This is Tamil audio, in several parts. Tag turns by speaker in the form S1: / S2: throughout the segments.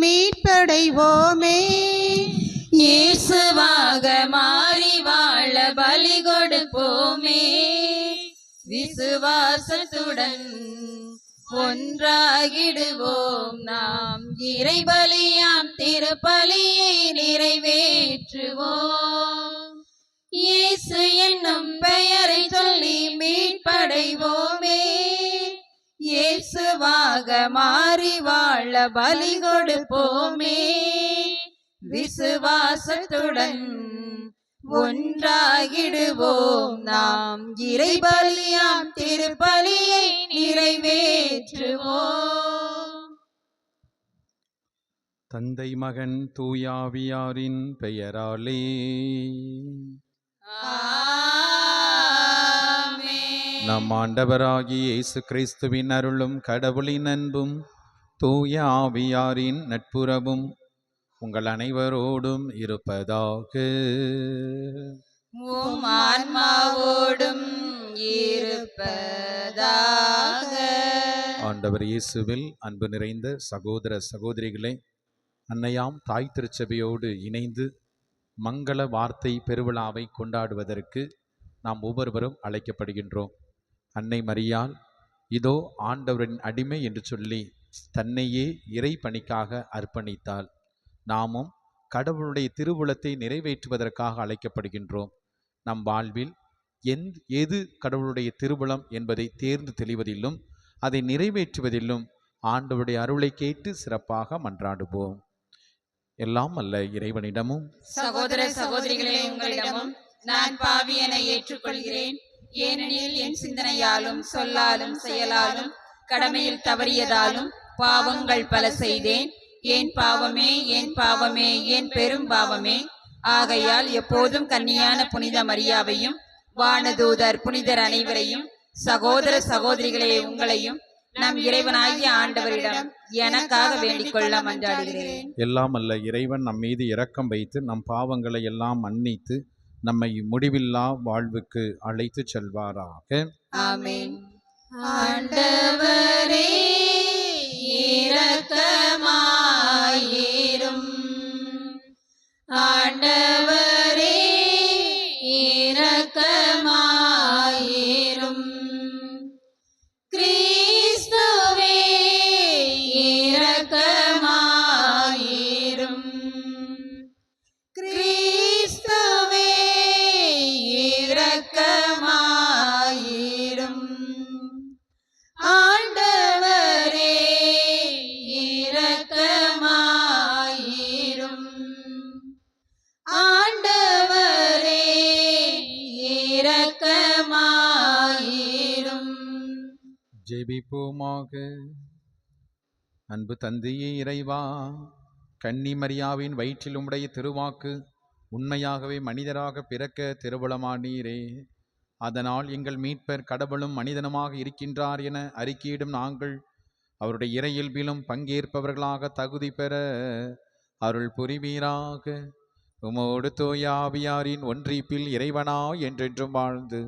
S1: மீட்படைவோமே.
S2: இயேசுவாக மாறி வாழ பலி கொடுப்போமே. விசுவாசத்துடன் ஒன்றாகிடுவோம் நாம், இறைபலியாம் திருப்பலியை நிறைவேற்றுவோம். இயேசு என்னும் பெயரை சொல்லி மீட்படைவோமே. இயேசுவாக மாறி வாழ பலி கொடுப்போமே. விசுவாசத்துடன் ஒன்றாகிடுவோம் நாம், இறைபலியாம் திருப்பலியை நிறைவேற்றுவோம்.
S3: தந்தை மகன் தூயாவியாரின் பெயராலே நம் ஆண்டவராகிய இயேசு கிறிஸ்துவின் அருளும் கடவுளின் அன்பும் தூய ஆவியாரின் நட்புறவும் உங்கள் அனைவரோடும் இருப்பதாக.
S2: உம் ஆன்மாவோடும் இருப்பதாக.
S3: ஆண்டவர் இயேசுவில் அன்பு நிறைந்த சகோதர சகோதரிகளே, அன்னையாம் தாய் திருச்சபையோடு இணைந்து மங்கள வார்த்தை பெருவிழாவை கொண்டாடுவதற்கு நாம் ஒவ்வொருவரும் அழைக்கப்படுகின்றோம். அன்னை மரியாள் இதோ ஆண்டவரின் அடிமை என்று சொல்லி தன்னையே இறை பணிக்காக அர்ப்பணித்தாள். நாமும் கடவுளுடைய திருவுளத்தை நிறைவேற்றுவதற்காக அழைக்கப்படுகின்றோம். நம் வாழ்வில் எது கடவுளுடைய திருவுளம் என்பதை தேர்ந்து தெளிவதிலும் அதை நிறைவேற்றுவதிலும் ஆண்டவருடைய அருளை கேட்டு சிறப்பாக மன்றாடுவோம். எல்லாம் அல்ல இறைவனிடமும்
S2: சகோதர சகோதரிகளே, உங்களிடமும் நான் பாவி என ஏற்றுக்கொள்கிறேன். ஏனெனில் என் சிந்தனையாலும் சொல்லாலும் செயலாலும் கடமையில் தவறியதாலும் பாவங்கள் பல செய்தேன். என் பாவமே, என் பாவமே, என் பெரும் பாவமே. ஆகையால் எப்போதும் கன்னியான புனித மரியாவையும் வானதூதர் புனிதர் அனைவரையும் சகோதர சகோதரிகளே உங்களையும் நம் இறைவனாகிய ஆண்டவரிடம் எனக்காக வேண்டிக் கொள்ள மன்றாடுகிறேன்.
S3: எல்லாம் அல்ல இறைவன் நம் மீது இரக்கம் வைத்து நம் பாவங்களை எல்லாம் மன்னித்து நம்மை முடிவில்லா வாழ்வுக்கு அழைத்து செல்வாராக.
S2: ஆமென். ஆண்டவரே இரக்கமாயிரும். ஆண்டவரே இரக்கமாயிரும். கிறிஸ்துவே இரக்கமாயிரும். கிறிஸ்துவே இரக்கமாயிரும். ஆண்டவரே இரக்கமாயிரும். ஆண்டவரே இரக்கமாயிரும்.
S3: ஜெபிப்போமாக. அன்பு தந்தையே இறைவா, கன்னி மரியாவின் வயிற்றில் உம்முடைய திருவாக்கு உண்மையாகவே மனிதராக பிறக்க திருவுளமானீரே. அதனால் எங்கள் மீட்பர் கடவுளும் மனிதனுமாக இருக்கின்றார் என அறிக்கையிடும் நாங்கள் அவருடைய இறையியல்பிலும் பங்கேற்பவர்களாக தகுதி பெற அருள் புரிவீராக. உமோடு தூய ஆவியாரின் ஒன்றிப்பில் இறைவனா என்றென்றும் வாழ்ந்து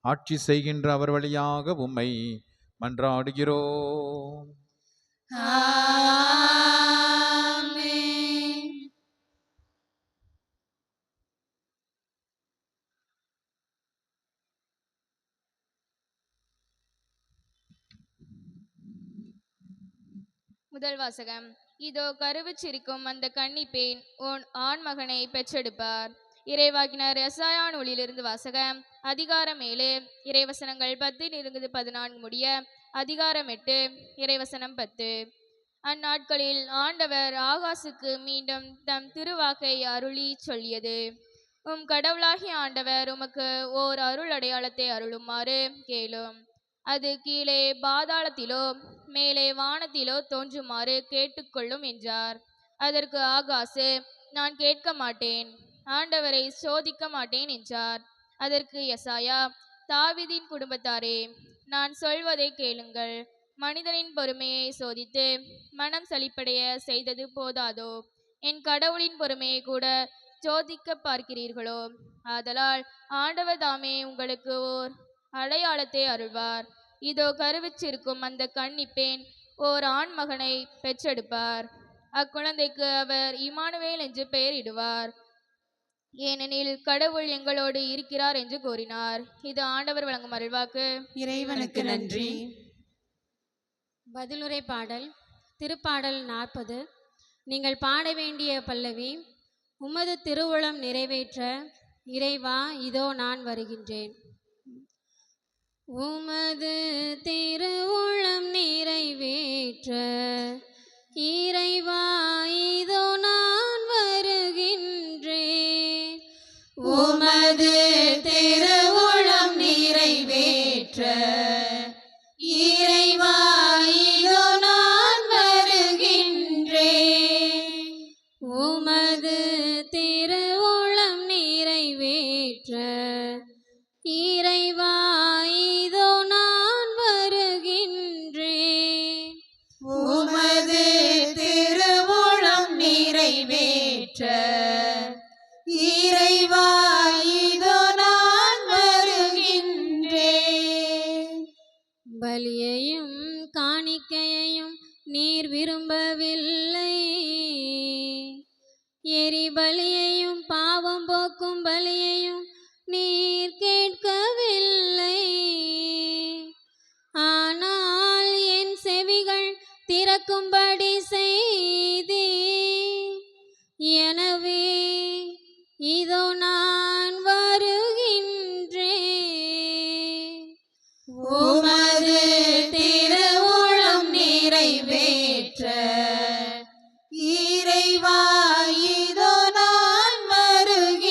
S3: ஆட்சி செய்கின்ற அவர் வழியாக உம்மை மன்றாடுகிறோம்.
S2: ஆமென்.
S4: முதல் வாசகம். இதோ கருவுச்சிரிக்கும் அந்த கன்னிப்பெண் உன் ஆண் மகனை பெற்றெடுப்பார். இறைவாக்கினர் எசாயா நூலிலிருந்து வாசகம். அதிகாரம் 7 இறைவசனங்கள் 10-14 முடிய. அதிகாரம் 8 இறைவசனம் 10. அந்நாட்களில் ஆண்டவர் ஆகாசுக்கு மீண்டும் தம் திருவாக்கை அருளி சொல்லியது. உம் கடவுளாகிய ஆண்டவர் உமக்கு ஓர் அருள் அடையாளத்தை அருளுமாறு கேளும். அது கீழே பாதாளத்திலோ மேலே வானத்திலோ தோன்றுமாறு கேட்டுக்கொள்ளும் என்றார். அதற்கு ஆகாசு, நான் கேட்க மாட்டேன், ஆண்டவரை சோதிக்க மாட்டேன் என்றார். அதற்கு எசாயா, தாவீதின் குடும்பத்தாரே, நான் சொல்வதை கேளுங்கள். மனிதனின் பொறுமையை சோதித்து மனம் சலிப்படைய செய்தது போதாதோ, என் கடவுளின் பொறுமையை கூட சோதிக்க பார்க்கிறீர்களோ? ஆதலால் ஆண்டவர் தாமே உங்களுக்கு ஓர் அடையாளத்தை அருள்வார். இதோ கருவுற்றிருக்கும் அந்த கன்னிப்பெண் ஓர் ஆண் மகனை பெற்றெடுப்பார். அக்குழந்தைக்கு அவர் இம்மானுவேல் என்று பெயரிடுவார், ஏனெனில் கடவுள் எங்களோடு இருக்கிறார் என்று கூறினார். இது ஆண்டவர் வழங்கும் அருள்வாக்கு.
S2: இறைவனுக்கு நன்றி.
S1: பதிலுரை பாடல். திருப்பாடல் 40. நீங்கள் பாட வேண்டிய பல்லவி. உமது திருவுளம் நிறைவேற்ற இறைவா இதோ நான் வருகின்றேன். உமது திருவுளம் நிறைவேற்ற இறைவா இதோ நான் வருகின்றேன்.
S2: உமது திருவுளம் நிறைவேற்ற இறைவா இதோ நான் வருகின்றேன்.
S1: உமது திருவுளம் நிறைவேற்ற இறைவா இதோ நான் வருகின்றேன்.
S2: உமது திருவுளம் நிறைவேற்ற இறைவா இதோ நான் வருகின்றேன்.
S1: பலியையும் காணிக்கையையும் நீர் விரும்பவில்லை, எரிபலியையும் பாவம் போக்கும் பலியையும் நீர் கேட்கவில்லை. ஆனால் என் செவிகள் திறக்கும்படி செய்தி, எனவே இதோ நான் வருகின்றேன்.
S2: உமது திருவுளம் நிறைவேற்ற இறைவா இதோ நான் வருகின்றேன்.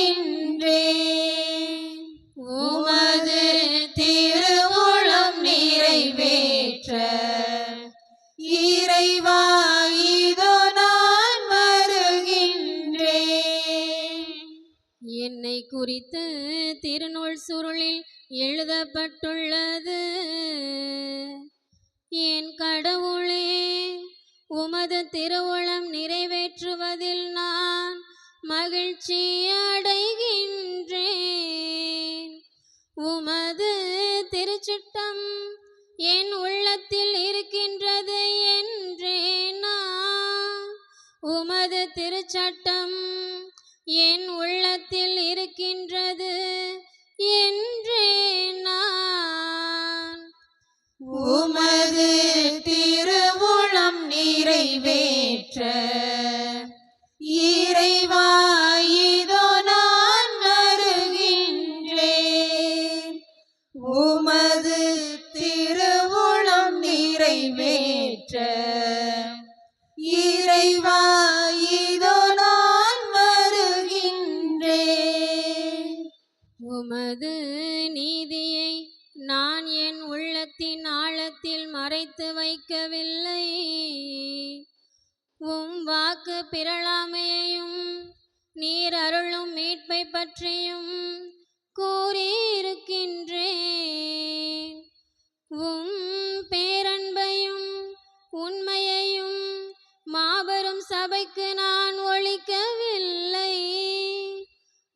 S2: உமது திருவுளம் நிறைவேற்ற இறைவா இதோ நான் வருகின்றேன்.
S1: என்னை குறித்து திருநூல் சுருளில் எழுதப்பட்டுள்ளது. என் கடவுளே, உமது திருவுளம் நிறைவேற்றுவதில் நான் மகிழ்ச்சி அடைகின்றேன். உமது திருச்சிட்டம் என் உள்ளத்தில் இருக்கின்றது என்றேன் நான். உமது திருச்சட்டம் என் உள்ளத்தில் இருக்கின்றது என்றேன் நான்.
S2: உமது திருவுளம் நிறைவேற்ற இறைவா இதோ நான் வருகின்றேன். உமது திருவுளம் நிறைவேற்ற இறைவா இதோ நான் வருகின்றேன்.
S1: உமது நீதியை நான் என் உள்ளத்தின் ஆழத்தில் மறைத்து வைக்கவில்லை. உம் வாக்கு பிறழாமையையும் நீர் அருளும் மீட்பை பற்றியும் கூறியிருக்கின்றேன். உம் பேரன்பையும் உண்மையையும் மாபெரும் சபைக்கு நான் ஒழிக்கவில்லை.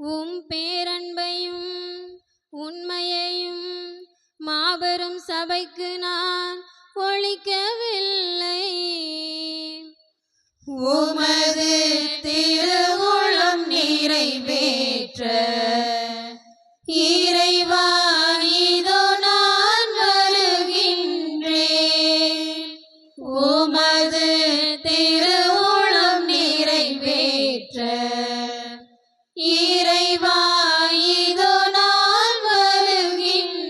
S1: உம் பேரன்பையும் உண்மையையும் மாபெரும் சபைக்கு நான் ஒழிக்கவில்லை.
S2: உமது திருவுளம் நிறைவேற்ற இறைவா இதோ நான் வருகின்றேன். உமது திருவுளம் நிறைவேற்ற இறைவா இதோ நான் வருகின்றேன்.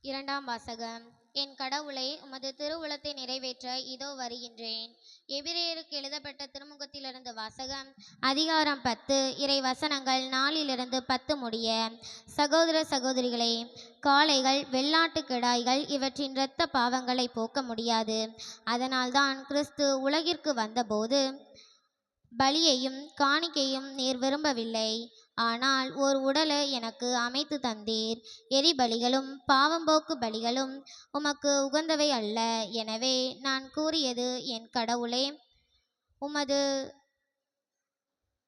S5: இரண்டாம் வாசகம். என் கடவுளே, உமது திருவுளத்தை நிறைவேற்ற இதோ வருகின்றேன். எபிரேயருக்கு எழுதப்பட்ட திருமுகத்திலிருந்து வாசகம். அதிகாரம் 10, இறை வசனங்கள் 4-10 முடிய. சகோதர சகோதரிகளே, காளைகள், வெள்ளாட்டு கிடாய்கள் இவற்றின் இரத்த பாவங்களை போக்க முடியாது. அதனால்தான் கிறிஸ்து உலகிற்கு வந்தபோது பலியையும் காணிக்கையும் நீர் விரும்பவில்லை, ஆனால் ஓர் உடலை எனக்கு அமைத்து தந்தீர். எரிபலிகளும் பாவம்போக்கு பலிகளும் உமக்கு உகந்தவை அல்ல. எனவே நான் கூறியது, என் கடவுளே, உமது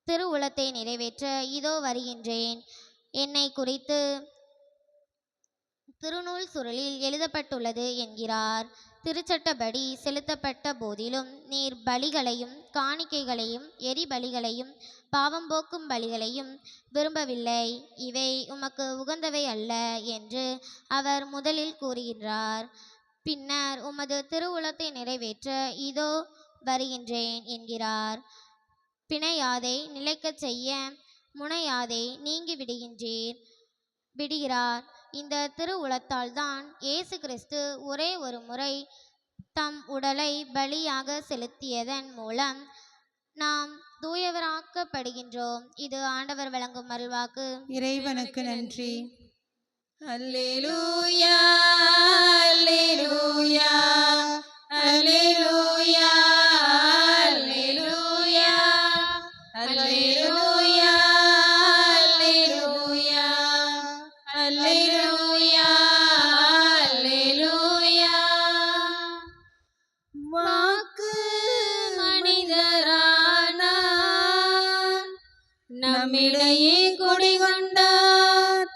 S5: திருவுளத்தை நிறைவேற்ற இதோ வருகின்றேன். என்னை குறித்து திருநூல் சுருளில் எழுதப்பட்டுள்ளது என்கிறார். திருச்சட்டப்படி செலுத்தப்பட்ட போதிலும் நீர் பலிகளையும் காணிக்கைகளையும் எரிபலிகளையும் பாவம் போக்கும் பலிகளையும் விரும்பவில்லை, இவை உமக்கு உகந்தவை அல்ல என்று அவர் முதலில் கூறுகின்றார். பின்னர் உமது திருவுளத்தை நிறைவேற்ற இதோ வருகின்றேன் என்கிறார். பிணையாதை நிலைக்கச் செய்ய முனையாதை நீங்கி விடுகிறார். இந்த திருவுளத்தால் தான் இயேசு கிறிஸ்து ஒரே ஒரு முறை தம் உடலை பலியாக செலுத்தியதன் மூலம் நாம் தூயவராக்கப்படுகின்றோம். இது ஆண்டவர் வழங்கும் அருள்வாக்கு.
S2: இறைவனுக்கு நன்றி.
S6: அல்லேலூயா அல்லேலூயா அல்லேலூயா அல்லேலூயா அல்லேலூயா அல்லேலூயா அல்லேலூயா அல்லேலூயா. வாக்கு மனிதரானார், நம்மிடையே குடிகொண்டார்,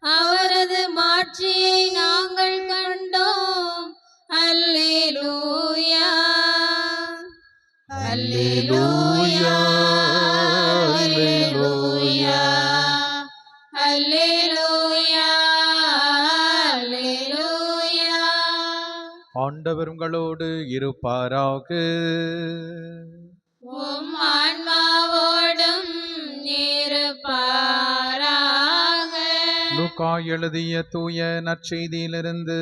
S6: அவரது மாட்சியை நாங்கள் கண்டோம். அல்லேலூயா அல்லேலூயா அல்லேலூயா அல்லேலூயா அல்லேலூயா.
S3: ஆண்டவர் உங்களோடு இருப்பாராக.
S6: உம் ஆன்மாவோடும் இருப்பாராக.
S3: லூக்கா எழுதிய தூய நற்செய்தியிலிருந்து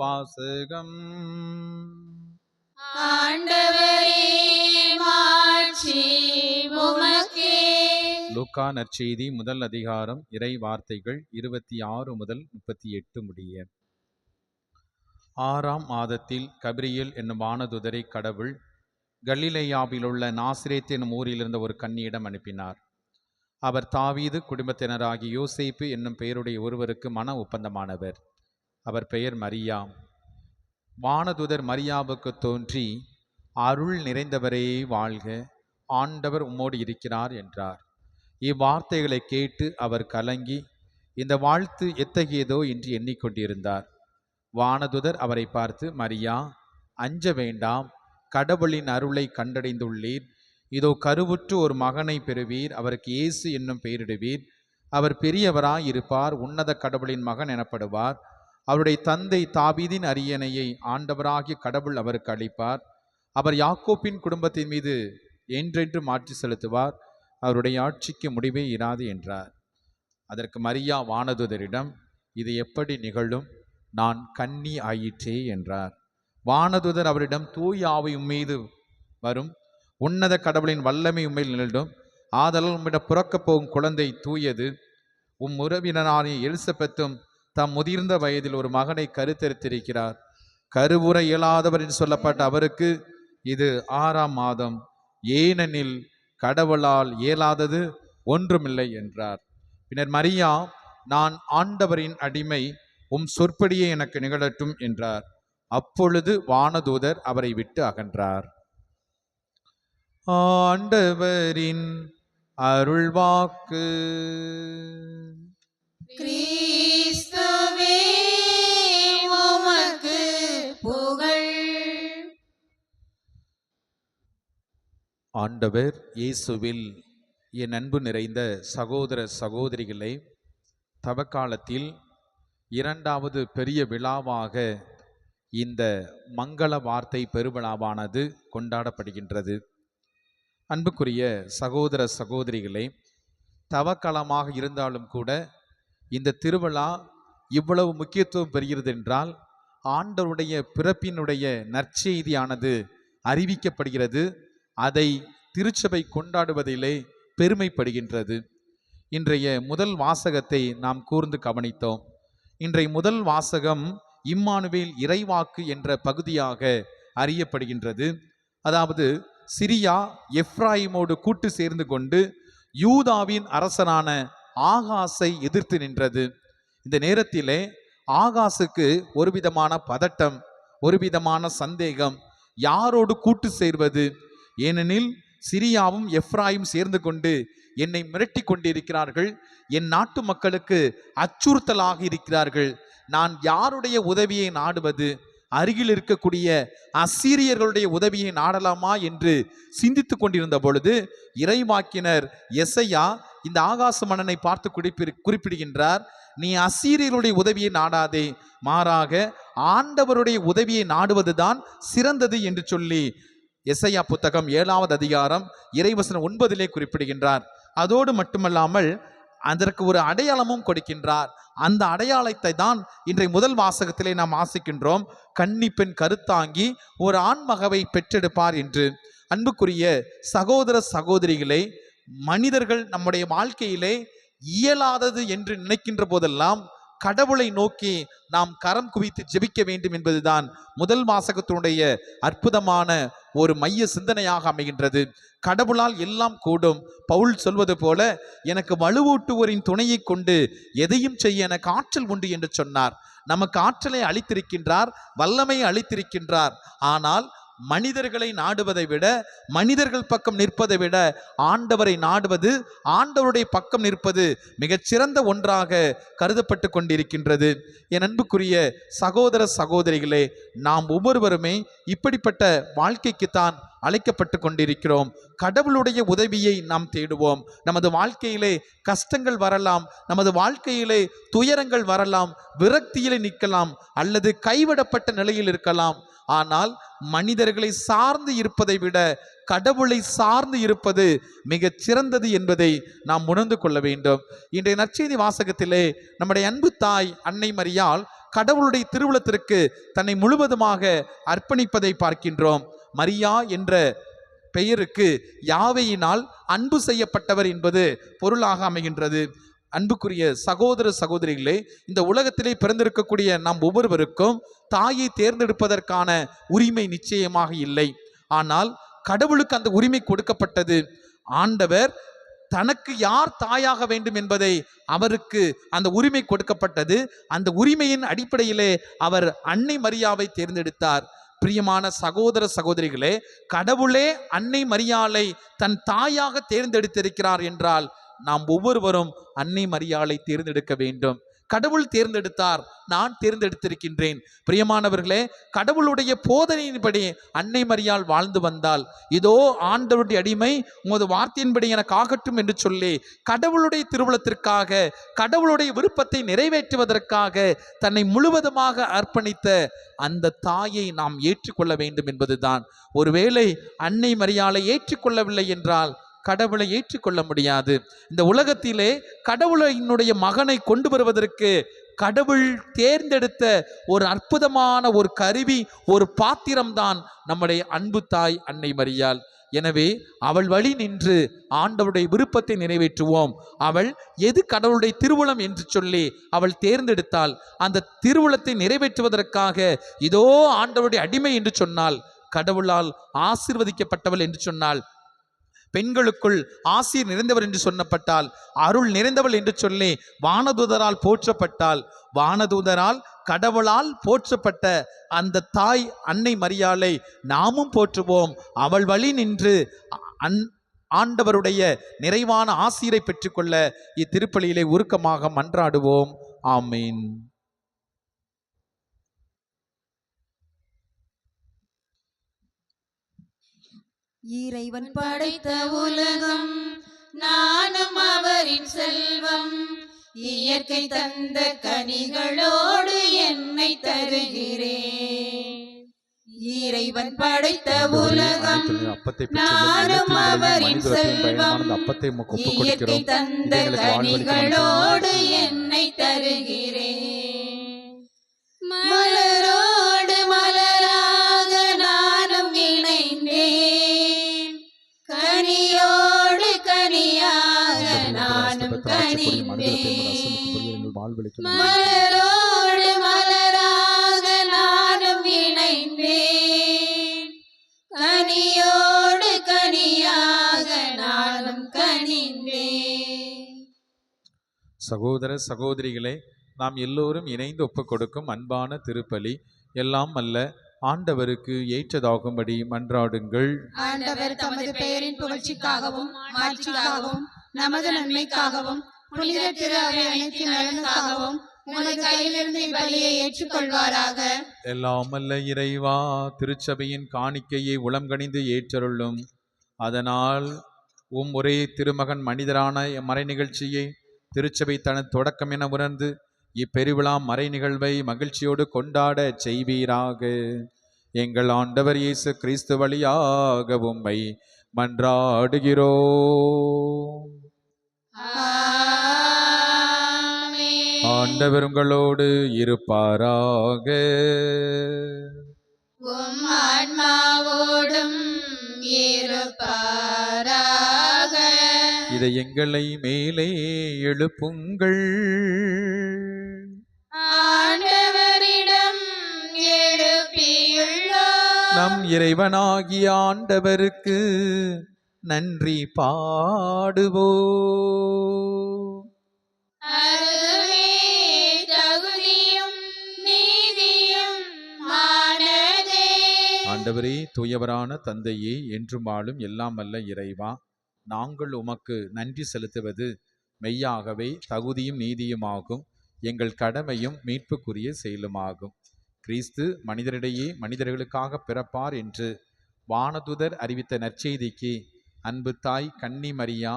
S3: வாசகம்.
S6: ஆண்டவரே மாட்சி உமக்கே.
S3: லூக்கா நற்செய்தி முதல் அதிகாரம், இறை வார்த்தைகள் 26 முதல் 38 முடிய. 6ஆம் மாதத்தில் கபிரியேல் என்னும் வானதுதரை கடவுள் கலிலேயாவிலுள்ள நாசிரேத் என்னும் ஊரிலிருந்த ஒரு கன்னியிடம் அனுப்பினார். அவர் தாவீது குடும்பத்தினராகிய யோசேப்பு என்னும் பெயருடைய ஒருவருக்கு மன ஒப்பந்தமானவர். அவர் பெயர் மரியா. வானதுதர் மரியாவுக்கு தோன்றி, அருள் நிறைந்தவரே வாழ்க, ஆண்டவர் உம்மோடு இருக்கிறார் என்றார். இவ்வார்த்தைகளை கேட்டு அவர் கலங்கி இந்த வாழ்த்து எத்தகையதோ என்று எண்ணிக்கொண்டிருந்தார். வானதுதர் அவரை பார்த்து, மரியா, அஞ்ச வேண்டாம், கடவுளின் அருளை கண்டடைந்துள்ளீர். இதோ கருவுற்று ஒரு மகனை பெறுவீர், அவருக்கு இயேசு என்னும் பெயரிடுவீர். அவர் பெரியவராய் இருப்பார், உன்னத கடவுளின் மகன் எனப்படுவார். அவருடைய தந்தை தாவீதின் அரியணையை ஆண்டவராகிய கடவுள் அவருக்கு அளிப்பார். அவர் யாக்கோப்பின் குடும்பத்தின் மீது என்றென்று மாற்றி செலுத்துவார், அவருடைய ஆட்சிக்கு முடிவே இராது என்றார். அதற்கு மரியா வானதுதரிடம், இது எப்படி நிகழும்? நான் கன்னி ஆயிற்றே என்றார். வானதுதர் அவரிடம், தூய ஆவி உம்மீது வரும், உன்னத கடவுளின் வல்லமை உண்மையில் நிகழும். ஆதலால் உம்மிடம் புறக்கப் போகும் குழந்தை தூயது. உறவினரான எலிசபெத்தும் தம் முதிர்ந்த வயதில் ஒரு மகனை கருத்தரித்திருக்கிறார். கருவுற இயலாதவர் என்று சொல்லப்பட்ட அவருக்கு இது 6ஆம் மாதம், ஏனெனில் கடவுளால் இயலாதது ஒன்றுமில்லை என்றார். பின்னர் மரியா, நான் ஆண்டவரின் அடிமை, உம் சொற்படியே எனக்கு நிகழட்டும் என்றார். அப்பொழுது வானதூதர் அவரை விட்டு அகன்றார். ஆண்டவரின் அருள்வாக்கு.
S6: கிறிஸ்துவே உமக்கு புகழ்.
S3: ஆண்டவர் இயேசுவில் என் அன்பு நிறைந்த சகோதர சகோதரிகளே, தவக்காலத்தில் 2வது பெரிய விழாவாக இந்த மங்கள வார்த்தை பெருவிழாவானது கொண்டாடப்படுகின்றது. அன்புக்குரிய சகோதர சகோதரிகளே, தவக்காலமாக இருந்தாலும் கூட இந்த திருவிழா இவ்வளவு முக்கியத்துவம் பெறுகிறது என்றால், ஆண்டவருடைய பிறப்பினுடைய நற்செய்தியானது அறிவிக்கப்படுகிறது. அதை திருச்சபை கொண்டாடுவதிலே பெருமைப்படுகின்றது. இன்றைய முதல் வாசகத்தை நாம் கூர்ந்து கவனித்தோம். இன்றைய முதல் வாசகம் இம்மானுவேல் இறைவாக்கு என்ற பகுதியாக அறியப்படுகின்றது. அதாவது சிரியா எப்ராயிமோடு கூட்டு சேர்ந்து கொண்டு யூதாவின் அரசனான ஆகாசை எதிர்த்து நின்றது. இந்த நேரத்திலே ஆகாசுக்கு ஒரு விதமான பதட்டம், ஒரு விதமான சந்தேகம், யாரோடு கூட்டு சேர்வது? ஏனெனில் சிரியாவும் எப்ராயும் சேர்ந்து கொண்டு என்னை மிரட்டி கொண்டிருக்கிறார்கள். என் நாட்டு மக்களுக்கு அச்சுறுத்தலாக இருக்கிறார்கள். நான் யாருடைய உதவியை நாடுவது? அருகில் இருக்கக்கூடிய அசீரியர்களுடைய உதவியை நாடலாமா என்று சிந்தித்து கொண்டிருந்த பொழுது இறைவாக்கினர் எசையா இந்த ஆகாச மன்னனை பார்த்து குறிப்பிடுகின்றார், நீ அசீரியர்களுடைய உதவியை நாடாதே, மாறாக ஆண்டவருடைய உதவியை நாடுவதுதான் சிறந்தது என்று சொல்லி எசையா புத்தகம் 7வது அதிகாரம் இறைவசனம் 9 குறிப்பிடுகின்றார். அதோடு மட்டுமல்லாமல் அதற்கு ஒரு அடையாளமும் கொடுக்கின்றார். அந்த அடையாளத்தை தான் இன்றைய முதல் வாசகத்திலே நாம் வாசிக்கின்றோம். கன்னி பெண் கருத்தாங்கி ஒரு ஆண்மகவை பெற்றெடுப்பார் என்று. அன்புக்குரிய சகோதர சகோதரிகளே, மனிதர்கள் நம்முடைய வாழ்க்கையிலே இயலாதது என்று நினைக்கின்ற போதெல்லாம் கடவுளை நோக்கி நாம் கரம் குவித்து ஜெபிக்க வேண்டும் என்பதுதான் முதல் வாசகத்தினுடைய அற்புதமான ஒரு மைய சிந்தனையாக அமைகின்றது. கடவுளால் எல்லாம் கூடும். பவுல் சொல்வது போல, எனக்கு வலுவூட்டுவோரின் துணையை கொண்டு எதையும் செய்ய எனக்கு ஆற்றல் உண்டு என்று சொன்னார். நமக்கு ஆற்றலை அளித்திருக்கின்றார், வல்லமையை அளித்திருக்கின்றார். ஆனால் மனிதர்களை நாடுவதை விட, மனிதர்கள் பக்கம் நிற்பதை விட ஆண்டவரை நாடுவது, ஆண்டவருடைய பக்கம் நிற்பது மிகச்சிறந்த ஒன்றாக கருதப்பட்டு கொண்டிருக்கின்றது. என் அன்புக்குரிய சகோதர சகோதரிகளே, நாம் ஒவ்வொருவருமே இப்படிப்பட்ட வாழ்க்கைக்குத்தான் அழைக்கப்பட்டு கொண்டிருக்கிறோம். கடவுளுடைய உதவியை நாம் தேடுவோம். நமது வாழ்க்கையிலே கஷ்டங்கள் வரலாம், நமது வாழ்க்கையிலே துயரங்கள் வரலாம், விரக்தியிலே நிற்கலாம், அல்லது கைவிடப்பட்ட நிலையில் இருக்கலாம். ஆனால் மனிதர்களை சார்ந்து இருப்பதை விட கடவுளை சார்ந்து இருப்பது மிகச் சிறந்தது என்பதை நாம் உணர்ந்து கொள்ள வேண்டும். இன்றைய நற்செய்தி வாசகத்திலே நம்முடைய அன்பு தாய் அன்னை மரியாள் கடவுளுடைய திருவுளத்திற்கு தன்னை முழுவதுமாக அர்ப்பணிப்பதை பார்க்கின்றோம். மரியா என்ற பெயருக்கு யாவையினால் அன்பு செய்யப்பட்டவர் என்பது பொருளாக அமைகின்றது. அன்புக்குரிய சகோதர சகோதரிகளே, இந்த உலகத்திலே பிறந்திருக்கக்கூடிய நாம் ஒவ்வொருவருக்கும் தாயை தேர்ந்தெடுப்பதற்கான உரிமை நிச்சயமாக இல்லை. ஆனால் கடவுளுக்கு அந்த உரிமை கொடுக்கப்பட்டது. ஆண்டவர் தனக்கு யார் தாயாக வேண்டும் என்பதை அவருக்கு அந்த உரிமை கொடுக்கப்பட்டது. அந்த உரிமையின் அடிப்படையிலே அவர் அன்னை மரியாவை தேர்ந்தெடுத்தார். பிரியமான சகோதர சகோதரிகளே, கடவுளே அன்னை மரியாளை தன் தாயாக தேர்ந்தெடுத்திருக்கிறார் என்றால் நாம் ஒவ்வொருவரும் அன்னை மரியாளை தேர்ந்தெடுக்க வேண்டும். கடவுள் தேர்ந்தெடுத்தார், நான் தேர்ந்தெடுத்திருக்கின்றேன். பிரியமானவர்களே, கடவுளுடைய போதனையின்படி அன்னை மரியாள் வாழ்ந்து வந்தால், இதோ ஆண்டவருடைய அடிமை, உமது வார்த்தையின்படி எனக்கு ஆகட்டும் என்று சொல்லி கடவுளுடைய திருவுளத்திற்காக, கடவுளுடைய விருப்பத்தை நிறைவேற்றுவதற்காக தன்னை முழுவதுமாக அர்ப்பணித்த அந்த தாயை நாம் ஏற்றுக்கொள்ள வேண்டும் என்பதுதான். ஒருவேளை அன்னை மரியாளை ஏற்றுக்கொள்ளவில்லை என்றால் கடவுளை ஏற்றுக்கொள்ள முடியாது. இந்த உலகத்திலே கடவுளினுடைய மகனை கொண்டு வருவதற்கு கடவுள் தேர்ந்தெடுத்த ஒரு அற்புதமான ஒரு கருவி, ஒரு பாத்திரம்தான் நம்முடைய அன்பு தாய் அன்னை மரியாள். எனவே அவள் வழி நின்று ஆண்டவருடைய விருப்பத்தை நிறைவேற்றுவோம். அவள் எது கடவுளுடைய திருவுளம் என்று சொல்லி அவள் தேர்ந்தெடுத்தால், அந்த திருவுளத்தை நிறைவேற்றுவதற்காக இதோ ஆண்டவருடைய அடிமை என்று சொன்னால், கடவுளால் ஆசீர்வதிக்கப்பட்டவள் என்று சொன்னால், பெண்களுக்குள் ஆசீர் நிறைந்தவர் என்று சொல்லப்பட்டால், அருள் நிறைந்தவள் என்று சொல்லி வானதூதரால் போற்றப்பட்டால், வானதூதரால் கடவுளால் போற்றப்பட்ட அந்த தாய் அன்னை மரியாளை நாமும் போற்றுவோம். அவள் வழி நின்று ஆண்டவருடைய நிறைவான ஆசீரை பெற்றுக்கொள்ள இத்திருப்பலியிலே உருக்கமாக மன்றாடுவோம். ஆமீன்.
S6: இறைவன் படைத்த உலகம், நானும் அவரின் செல்வம், இயற்கை தந்த கனிகளோடு என்னை தருகிறேன். இறைவன் படைத்த உலகம், நானும் அவரின் செல்வம், இயற்கை தந்த கனிகளோடு என்னை தருகிறேன். மலரோடு மலராக நானும் இணைந்தேன், கனியோடு கனியாக நானும் கனிந்தேன். மலரோடு மலராக நானும் இணைந்தேன், கனியோடு கனியாக நானும் கனிந்தேன்.
S3: சகோதர சகோதரிகளே, நாம் எல்லோரும் இணைந்து ஒப்புக் கொடுக்கும் அன்பான திருப்பலி, எல்லாம் அல்ல ஆண்டவருக்கு ஏற்றதாகும்படி மன்றாடுங்கள்.
S2: ஆண்டவர் தமது பெயரின் புகழ்ச்சிக்காகவும் மாட்சிக்காகவும் நமது நன்மைக்காகவும் புனித திரு அவை அனைத்தின் நலனுக்காகவும் உமது கையிலிருந்து இப்பலியை ஏற்றுக்கொள்வாராக.
S3: எல்லாம் வல்ல இறைவா, திருச்சபையின் காணிக்கையை உளம்கனிந்து ஏற்றருளும். அதனால் ஒரே திருமகன் மனிதரான மறை நிகழ்ச்சியை திருச்சபை தனது தொடக்கம் என உணர்ந்து இப்பெருவிழா மறை நிகழ்வை மகிழ்ச்சியோடு கொண்டாட செய்வீராக. எங்கள் ஆண்டவர் இயேசு கிறிஸ்து வழியாக உம்மை மன்றாடுகிறோம். ஆண்டவர் உங்களோடு இருப்பாராக.
S6: உம் ஆன்மாவோடும் இருப்பாராக.
S3: இதை எங்களை மேலே எழுப்புங்கள்.
S6: ஆண்டவரிடம் எழுப்பியுள்ளோம்.
S3: நம் இறைவனாகிய ஆண்டவருக்கு நன்றி பாடுவோம்.
S6: அதுவே தகுதியும் நீதியும் ஆனதே.
S3: ஆண்டவரே, தூயவரான தந்தையே, என்றும் வாழும் எல்லாம் வல்ல இறைவா, நாங்கள் உமக்கு நன்றி செலுத்துவது மெய்யாகவே தகுதியும் நீதியுமாகும். எங்கள் கடமையும் மீட்புக்குரிய செயலுமாகும். கிறிஸ்து மனிதரிடையே மனிதர்களுக்காக பிறப்பார் என்று வானதுதர் அறிவித்த நற்செய்திக்கு அன்பு தாய் கன்னி மரியா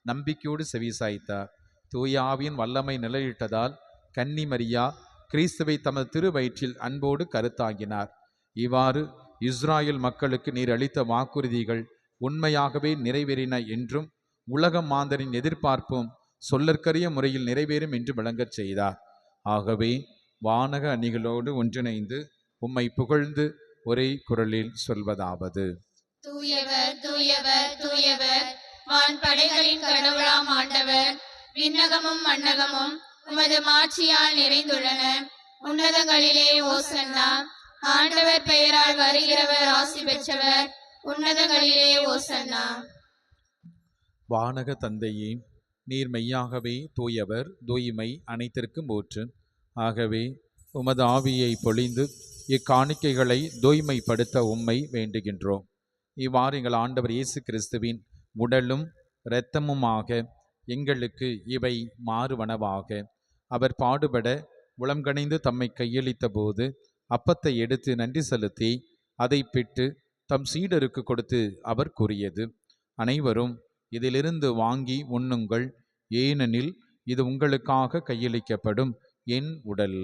S3: நம்பிக்கையோடு செவிசாய்த்தார். தூய ஆவியின் வல்லமை நிலையிட்டதால் கன்னி மரியா கிறிஸ்துவை தமது திருவயிற்றில் அன்போடு கருத்தாங்கினார். இவ்வாறு இஸ்ராயேல் மக்களுக்கு நீர் அளித்த வாக்குறுதிகள் உண்மையாகவே நிறைவேறின என்றும் உலக மாந்தரின் எதிர்பார்ப்பும் சொல்லற்கரிய முறையில் நிறைவேறும் என்று விளங்கச் செய்தார். ஆகவே வானக அணிகளோடு ஒன்றிணைந்து உம்மை புகழ்ந்து ஒரே குரலில் சொல்வதாவது:
S6: தூயவர் தூயவர் தூயவர், வான்படைகளின் கடவுளாம் ஆண்டவர். விண்ணகமும் மண்ணகமும் உமது மாட்சியால் நிறைந்துள்ளன. உன்னதங்களிலே ஓசன்னா. ஆண்டவர் பெயரால் வருகிறவர் ஆசி பெற்றவர். உன்னதங்களிலே ஓசன்னா.
S3: வானக தந்தையே, நீர் மெய்யாகவே தூயவர், தூய்மை அனைத்திற்கும் ஊற்று. ஆகவே உமது ஆவியை பொழிந்து இக்காணிக்கைகளை தூய்மைப்படுத்த உம்மை வேண்டுகின்றோம். இவ்வாறு எங்கள் ஆண்டவர் இயேசு கிறிஸ்துவின் உடலும் இரத்தமுமாக எங்களுக்கு இவை மாறுவனவாக. அவர் பாடுபட உளம்கனிந்து தம்மை கையளித்த போது அப்பத்தை எடுத்து நன்றி செலுத்தி அதை பிட்டு தம் சீடருக்கு கொடுத்து அவர் கூறியது: அனைவரும் இதிலிருந்து வாங்கி உண்ணுங்கள், ஏனெனில் இது உங்களுக்காக கையளிக்கப்படும் என் உடல்.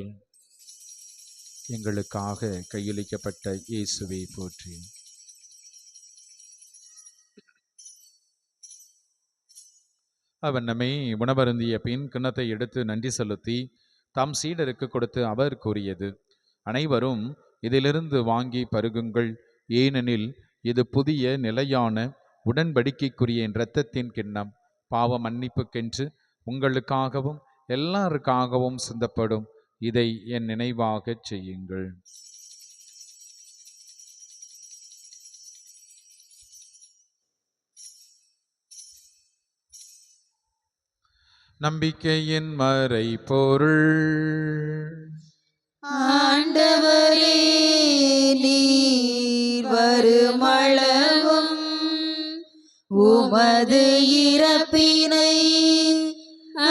S3: எங்களுக்காக கையளிக்கப்பட்ட இயேசுவை போற்றி. அவர் நம்மை உணவருந்திய பின் கிண்ணத்தை எடுத்து நன்றி செலுத்தி தம் சீடருக்கு கொடுத்து அவர் கூறியது: அனைவரும் இதிலிருந்து வாங்கி பருகுங்கள், ஏனெனில் இது புதிய நிலையான உடன்படிக்கைக்குரிய என் இரத்தத்தின் கிண்ணம். பாவ மன்னிப்புக்கென்று உங்களுக்காகவும் எல்லாருக்காகவும் சிந்தப்படும். இதை என் நினைவாகச் செய்யுங்கள். நம்பிக்கையின் மறை பொருள்.
S6: ஆண்டவரே, நீர் வருமளவும் உமது இறப்பினை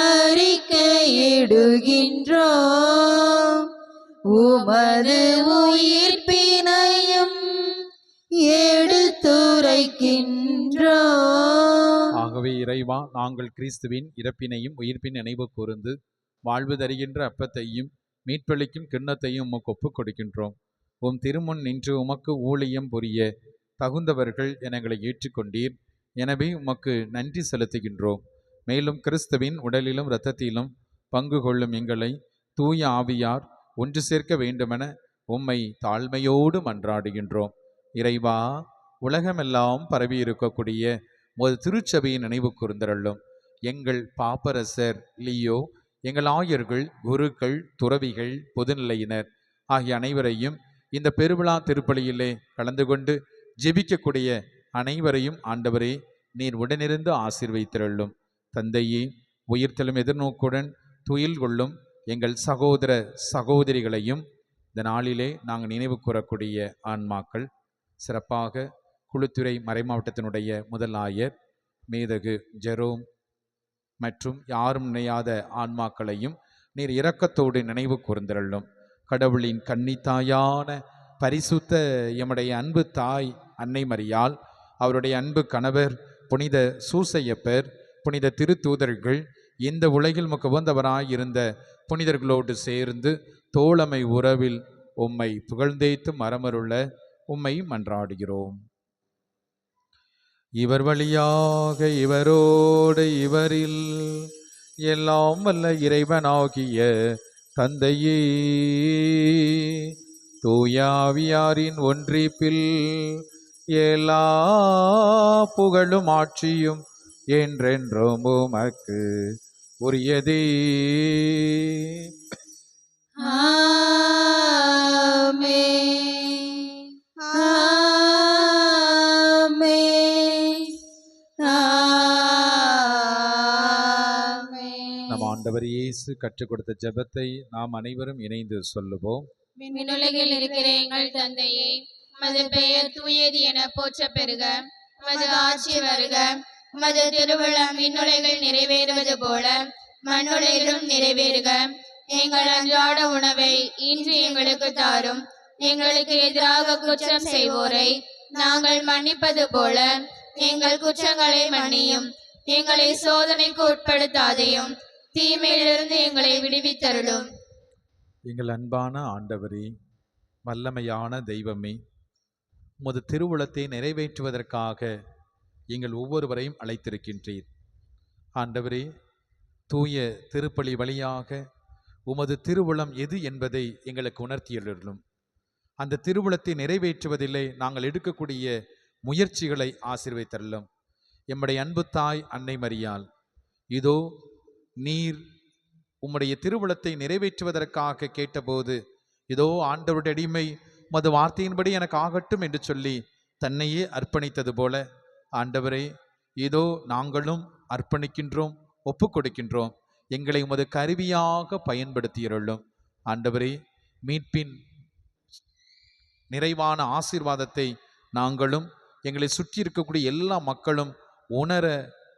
S6: அறிக்கையிடுகின்றோம், உமது உயிர்ப்பினையும் எடுத்துரைக்கின்றோம்.
S3: ஆகவே இறைவா, நாங்கள் கிறிஸ்துவின் இறப்பினையும் உயிர்ப்பின் நினைவு கூர்ந்து வாழ்வு தருகின்ற அப்பத்தையும் மீட்பளிக்கும் கிண்ணத்தையும் உமக்கு ஒப்புக் கொடுக்கின்றோம். உம் திருமுன் நின்று உமக்கு ஊழியம் புரிய தகுந்தவர்கள் எங்களை ஏற்றுக்கொண்டீர். எனவே உமக்கு நன்றி செலுத்துகின்றோம். மேலும் கிறிஸ்துவின் உடலிலும் இரத்தத்திலும் பங்கு கொள்ளும் எங்களை தூய ஆவியார் ஒன்று சேர்க்க வேண்டுமென உம்மை தாழ்மையோடு மன்றாடுகின்றோம். இறைவா, உலகமெல்லாம் பரவி இருக்கக்கூடிய ஒரு திருச்சபையின் நினைவு கூர்ந்தருளும். எங்கள் பாப்பரசர் லியோ, எங்கள் ஆயர்கள், குருக்கள், துறவிகள், பொதுநிலையினர் ஆகிய அனைவரையும் இந்த பெருவிழா திருப்பலியிலே கலந்து கொண்டு ஜெபிக்கக்கூடிய அனைவரையும் ஆண்டவரே நீர் உடனிருந்து ஆசீர்வதித்தருளும். தந்தையே, உயிர்த்தெழும் எதிர்நோக்குடன் துயில் கொள்ளும் எங்கள் சகோதர சகோதரிகளையும் இந்த நாளிலே நாங்கள் நினைவு கூறக்கூடிய ஆன்மாக்கள் சிறப்பாக குளுத்துறை மறைமாவட்டத்தினுடைய முதல் ஆயர் மேதகு ஜெரோம் மற்றும் யாரும் நினையாத ஆன்மாக்களையும் நீர் இரக்கத்தோடு நினைவு கூர்ந்தருளும். கடவுளின் கன்னித்தாயான பரிசுத்த எம்முடைய அன்பு தாய் அன்னை மரியாள், அவருடைய அன்பு கணவர் புனித சூசையப்பர், புனித திருத்தூதர்கள், இந்த உலகில் முகவந்தவராய் இருந்த புனிதர்களோடு சேர்ந்து தோழமை உறவில் உம்மை புகழ்ந்தேத்து மரமருள உம்மை மன்றாடுகிறோம். இவர் வழியாக இவரோடு இவரில் எல்லாம் வல்ல இறைவனாகிய தந்தையே, தூயாவியாரின் ஒன்றிப்பில் எல்லா புகழும் ஆட்சியும் என்றென்றும் உமக்கு உரியதே.
S6: ஆமென். ஆமென். ஆமென்.
S3: நம் ஆண்டவர் இயேசு கற்றுக் கொடுத்த ஜெபத்தை நாம் அனைவரும் இணைந்து சொல்லுவோம்.
S4: விண்ணுலகில் இருக்கிற எங்கள் தந்தையே, உமது பெயர் தூயது என போற்ற பெறுக. உமது ஆட்சி வருக. உமது திருவுளம் விண்ணுலகில் நிறைவேறுவது போல மண்ணுலகிலும் நிறைவேறுக. எங்கள் அன்றாட உணவை இன்று எங்களுக்கு தாரும். எங்களுக்கு எதிராக குற்றம் செய்வோரை நாங்கள் மன்னிப்பது போல எங்கள் குற்றங்களை மன்னியும். எங்களை சோதனைக்கு உட்படுத்தாதையும், தீமையிலிருந்து எங்களை விடுவித்தருளும்.
S3: எங்கள் அன்பான ஆண்டவரே, வல்லமையான தெய்வமே, உமது திருவுளத்தை நிறைவேற்றுவதற்காக எங்கள் ஒவ்வொருவரையும் அழைத்திருக்கின்றீர். ஆண்டவரே, தூய திருப்பலி வழியாக உமது திருவுளம் எது என்பதை எங்களுக்கு உணர்த்தியுள்ளோம். அந்த திருவுளத்தை நிறைவேற்றுவதில்லை நாங்கள் எடுக்கக்கூடிய முயற்சிகளை ஆசீர்வதித்தருளும். எம்முடைய அன்பு தாய் அன்னை மரியாள், இதோ நீர் உம்முடைய திருவுளத்தை நிறைவேற்றுவதற்காக கேட்டபோது, இதோ ஆண்டவருடைய அடிமை உமது வார்த்தையின்படி எனக்கு ஆகட்டும் என்று சொல்லி தன்னையே அர்ப்பணித்தது போல, ஆண்டவரே, இதோ நாங்களும் அர்ப்பணிக்கின்றோம், ஒப்பு கொடுக்கின்றோம். எங்களை உமது கருவியாக பயன்படுத்தியருளும். ஆண்டவரே, மீட்பின் நிறைவான ஆசீர்வாதத்தை நாங்களும் எங்களை சுற்றி இருக்கக்கூடிய எல்லா மக்களும் உணர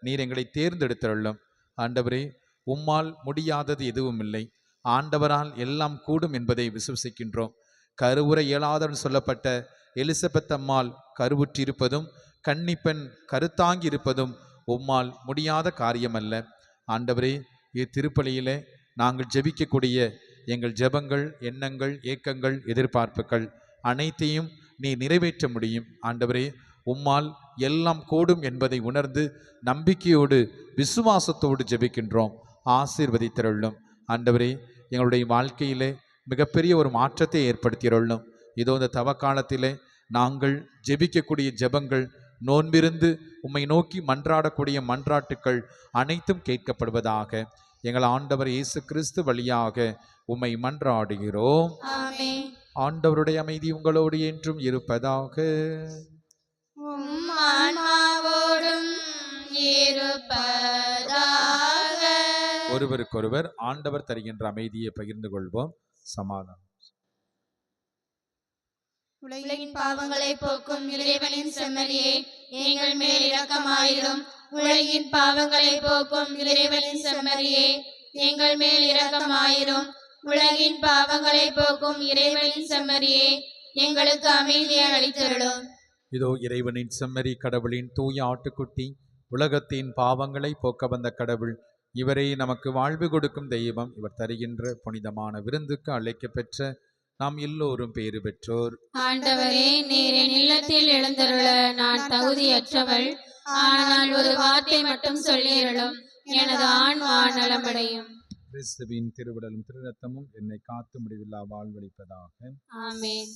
S3: நீர் எங்களை தேர்ந்தெடுத்தருளும். ஆண்டவரே, உம்மால் முடியாதது எதுவும் இல்லை. ஆண்டவரால் எல்லாம் கூடும் என்பதை விசுவசிக்கின்றோம். கருவுற இயலாதவன் சொல்லப்பட்ட எலிசபெத் அம்மாள் கருவுற்றிருப்பதும் கன்னிப்பெண் கருத்தாங்கி இருப்பதும் உம்மால் முடியாத காரியமல்ல. ஆண்டவரே, இத்திருப்பலியிலே நாங்கள் ஜெபிக்கக்கூடிய எங்கள் ஜெபங்கள், எண்ணங்கள், ஏக்கங்கள், எதிர்பார்ப்புகள் அனைத்தையும் நீ நிறைவேற்ற முடியும். ஆண்டவரே, உம்மால் எல்லாம் கூடும் என்பதை உணர்ந்து நம்பிக்கையோடு விசுவாசத்தோடு ஜெபிக்கின்றோம். ஆசீர்வதித்தருளும். ஆண்டவரே, எங்களுடைய வாழ்க்கையிலே மிகப்பெரிய ஒரு மாற்றத்தை ஏற்படுத்தியருளும். இதோ இந்த தவக்காலத்திலே நாங்கள் ஜெபிக்கக்கூடிய ஜெபங்கள், நோன்பிருந்து உம்மை நோக்கி மன்றாடக்கூடிய மன்றாட்டுக்கள் அனைத்தும் கேட்கப்படுவதாக எங்கள் ஆண்டவர் இயேசு கிறிஸ்து வழியாக உம்மை மன்றாடுகிறோம்.
S6: ஆமென்.
S3: ஆண்டவருடைய அமைதி உங்களோடு என்றும் இருப்பதாக.
S6: உம் ஆன்மாவோடும் இருப்பதாக.
S3: ஒருவருக்கொருவர் ஆண்டவர் தருகின்ற அமைதியை பகிர்ந்து கொள்வோம். சமாதானம்.
S4: உலகின் பாவங்களை போக்கும் இறைவனின் செம்மறியே, எங்கள் மேல் இரக்கமாயிரும். உலகின் பாவங்களை போக்கும் இறைவனின் செம்மறியே, எங்கள் மேல் இரக்கமாயிரும். உலகின் பாவங்களை போக்கும் இறைவனின் செம்மறியே, எங்களுக்கு அமைதியை அளித்தருளும்.
S3: இதோ இறைவனின் செம்மறி, கடவுளின் தூய ஆட்டுக்குட்டி, உலகத்தின் பாவங்களை போக்க வந்த கடவுள். இவரை நமக்கு வாழ்வு கொடுக்கும் தெய்வம். இவர் தருகின்ற புனிதமான விருந்துக்கு அழைக்க பெற்ற நாம் எல்லோரும் பேறு பெற்றோர்.
S1: ஆண்டவரே, நீர் என் இல்லத்தில் எழுந்தருள நான் தகுதியற்றவள். ஆனால் ஒரு வார்த்தை மட்டும் சொல்லியருளும், எனது ஆன்மா நலமடையும்.
S3: கிறிஸ்துவின் திருவுடலும் திருரத்தமும் என்னை காத்து முடிவில்லா வாழ்வளிப்பதாக.
S1: ஆமென்.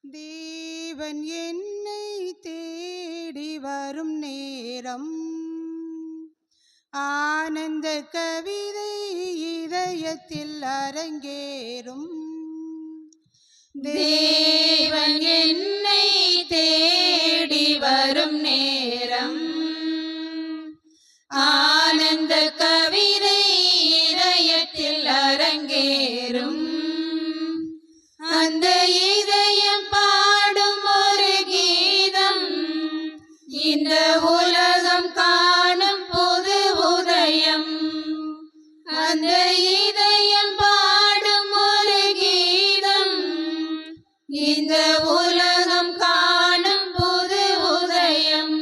S6: தேவன் என்னை தேடி வரும் நேரம் ஆனந்த கவிதை இதயத்தில் அரங்கேறும்.
S2: தேவன் என்னை தேடி வரும் நேரம் ஆனந்த கவிதை இதயத்தில் அரங்கேறும். அந்த இதயம் பாடும் ஒரு கீதம் இந்த உலகம் காணும் புது உதயம். அந்த இதயம் பாடும் ஒரு கீதம் இந்த உலகம் காணும் புது உதயம்.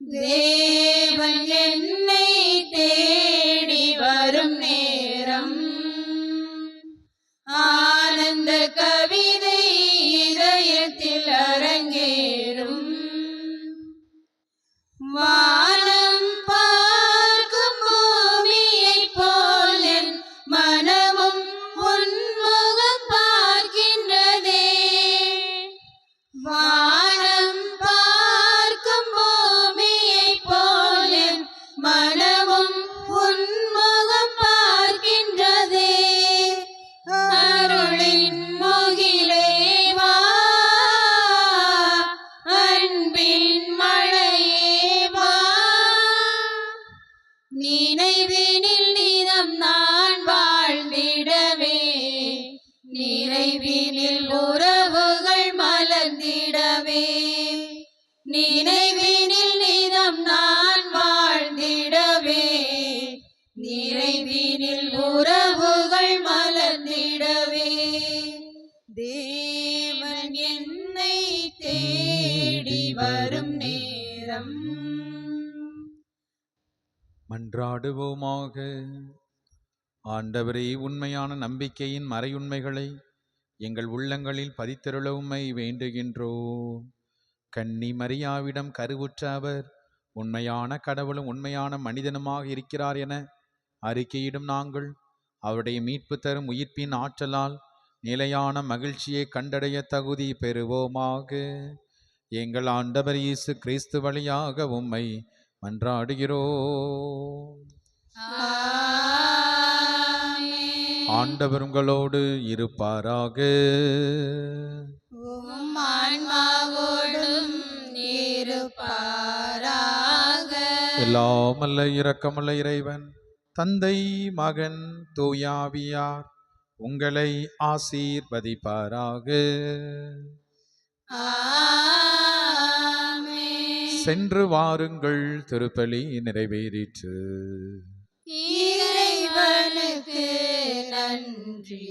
S2: தேவன் என்னை தேடி வரும் நேரம் ஆனந்த கவிதை இதயத்தில் அரங்கேறும். வானம் பார்க்கும் பூமியைப் போல் என் மனமும் உன்முகம் பார்க்கின்றதே. வானம் பார்க்கும் பூமியைப் போல் என் மனமும் உன்முகம் பார்க்கின்றதே. அருளின் முகிலே வா, அன்பின் மழையே வா. நினைவினில் நிதம் நான் வாழ்ந்திடவே, நிறைவினில் உறவுகள் மலர்ந்திடவே. நினைவினில் நிதம் நான் வாழ்ந்திடவே, நிறைவினில் உறவுகள் மலர்ந்திடவே. தேவன் என்னை தேடி வரும் நேரம்.
S3: மன்றாடுவோமாக. ஆண்டவரே, உண்மையான நம்பிக்கையின் மறையுண்மைகளை எங்கள் உள்ளங்களில் பதித்தருள உம்மை வேண்டுகின்றோம். கன்னி மரியாவிடம் கருவுற்ற அவர் உண்மையான கடவுளும் உண்மையான மனிதனுமாக இருக்கிறார் என அறிக்கையிடும் நாங்கள் அவருடைய மீட்பு தரும் உயிர்ப்பின் ஆற்றலால் நிலையான மகிழ்ச்சியை கண்டடைய தகுதி பெறுவோமாக. எங்கள் ஆண்டவர் இயேசு கிறிஸ்து வழியாக உம்மை மன்றாடுகிறோம். ஆண்டவர் உங்களோடு இருப்பாராக.
S2: உம் ஆன்மாவோடும் இருப்பாராக.
S3: எல்லாம் வல்ல இரக்கமுள்ள இறைவன் தந்தை, மகன், தூயாவியார் உங்களை ஆசீர்வதிப்பாராக.
S2: ஆமென்.
S3: சென்று வாருங்கள், திருப்பலி நிறைவேறிற்று.
S2: இறைவனுக்கு நன்றி.